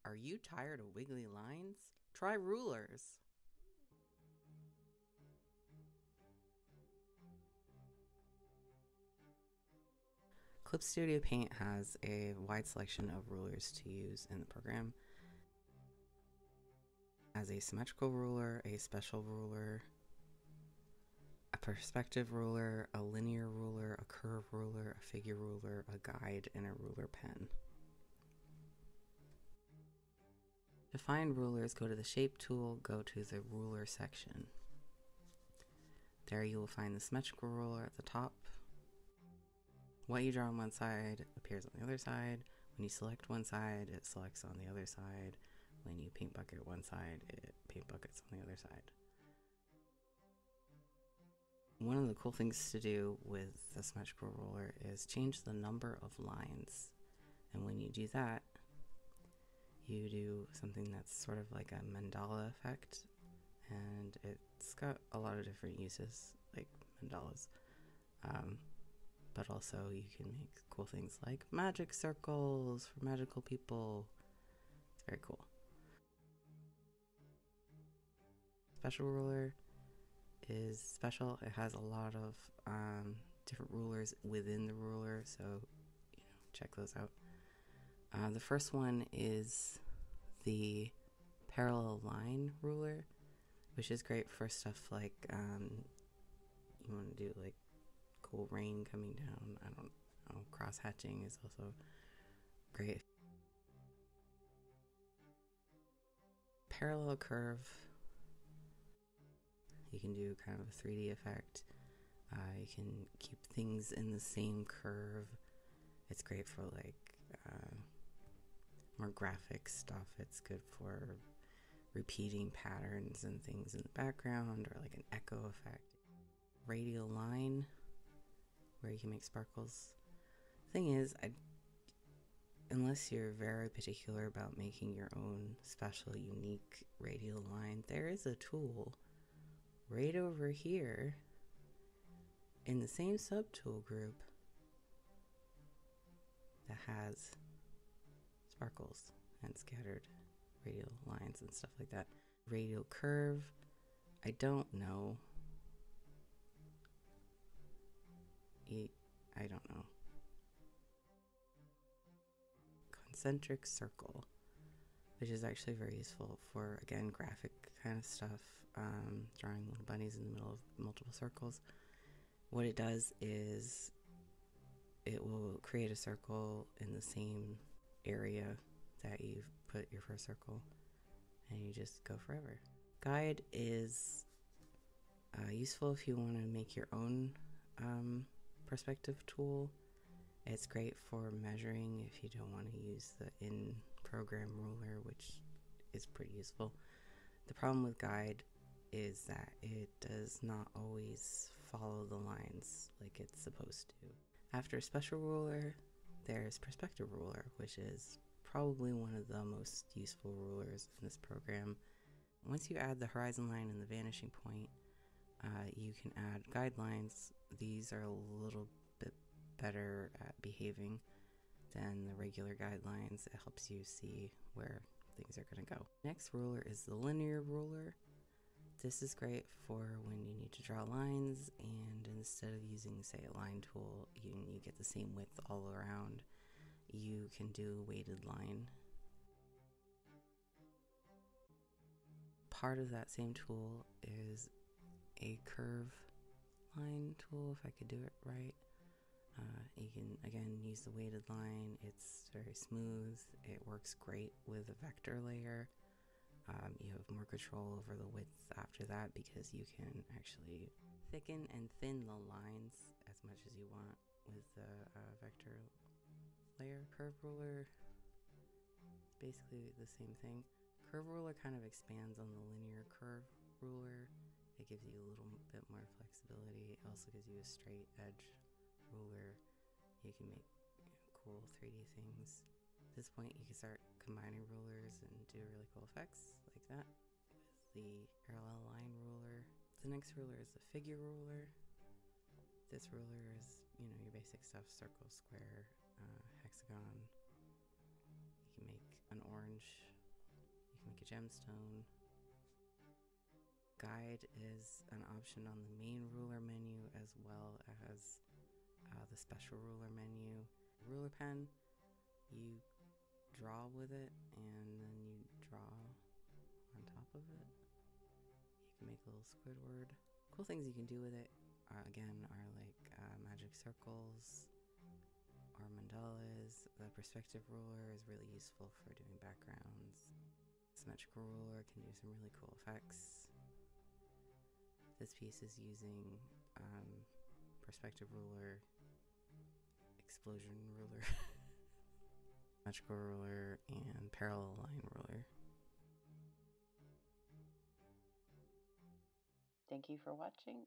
Are you tired of wiggly lines? Try rulers. Clip Studio Paint has a wide selection of rulers to use in the program. As a symmetrical ruler, a special ruler, a perspective ruler, a linear ruler, a curve ruler, a figure ruler, a guide, and a ruler pen. To find rulers, go to the Shape tool, go to the Ruler section. There you will find the Symmetrical Ruler at the top. What you draw on one side appears on the other side. When you select one side, it selects on the other side. When you paint bucket one side, it paint buckets on the other side. One of the cool things to do with the Symmetrical Ruler is change the number of lines. And when you do that, you do something that's sort of like a mandala effect. And it's got a lot of different uses, like mandalas. But also you can make cool things like magic circles for magical people. It's very cool. Special ruler is special. It has a lot of different rulers within the ruler, so check those out. The first one is the Parallel Line ruler, which is great for stuff like you want to do like cool rain coming down. I don't know. Cross hatching is also great. Parallel Curve, you can do kind of a 3D effect. You can keep things in the same curve. It's great for like more graphic stuff. It's good for repeating patterns and things in the background, or like an echo effect. Radial Line, where you can make sparkles. Thing is, unless you're very particular about making your own special, unique radial line, there is a tool right over here in the same subtool group that has sparkles and scattered radial lines and stuff like that. Radial Curve, I don't know. I don't know. Concentric Circle, which is actually very useful for, again, graphic kind of stuff, drawing little bunnies in the middle of multiple circles. What it does is it will create a circle in the same area that you've put your first circle, and you just go forever. Guide is useful if you want to make your own perspective tool. It's great for measuring if you don't want to use the in-program ruler, which is pretty useful. The problem with Guide is that it does not always follow the lines like it's supposed to. After Special Ruler, there's Perspective Ruler, which is probably one of the most useful rulers in this program. Once you add the horizon line and the vanishing point, you can add guidelines. These are a little bit better at behaving than the regular guidelines. It helps you see where things are going to go. Next ruler is the linear ruler. This is great for when you need to draw lines, and instead of using, say, a line tool, you get the same width all around. You can do a weighted line. Part of that same tool is a curve line tool, if I could do it right. You can, again, use the weighted line. It's very smooth. It works great with a vector layer. You have more control over the width after that because you can actually thicken and thin the lines as much as you want with the vector layer. Curve ruler, basically the same thing. Curve ruler kind of expands on the linear curve ruler. It gives you a little bit more flexibility. It also gives you a straight edge ruler. You can make cool 3D things. At this point, you can start combining rulers and do really cool effects like that with the Parallel Line ruler. The next ruler is the Figure Ruler. This ruler is, your basic stuff: circle, square, hexagon. You can make an orange gemstone. Guide is an option on the main ruler menu as well as the special ruler menu. Ruler pen, you draw with it and then you draw on top of it. You can make a little Squidward. Cool things you can do with it again are like magic circles or mandalas. The perspective ruler is really useful for doing backgrounds. Symmetrical Ruler can do some really cool effects. This piece is using perspective ruler, explosion ruler, Symmetrical Ruler, and parallel line ruler. Thank you for watching,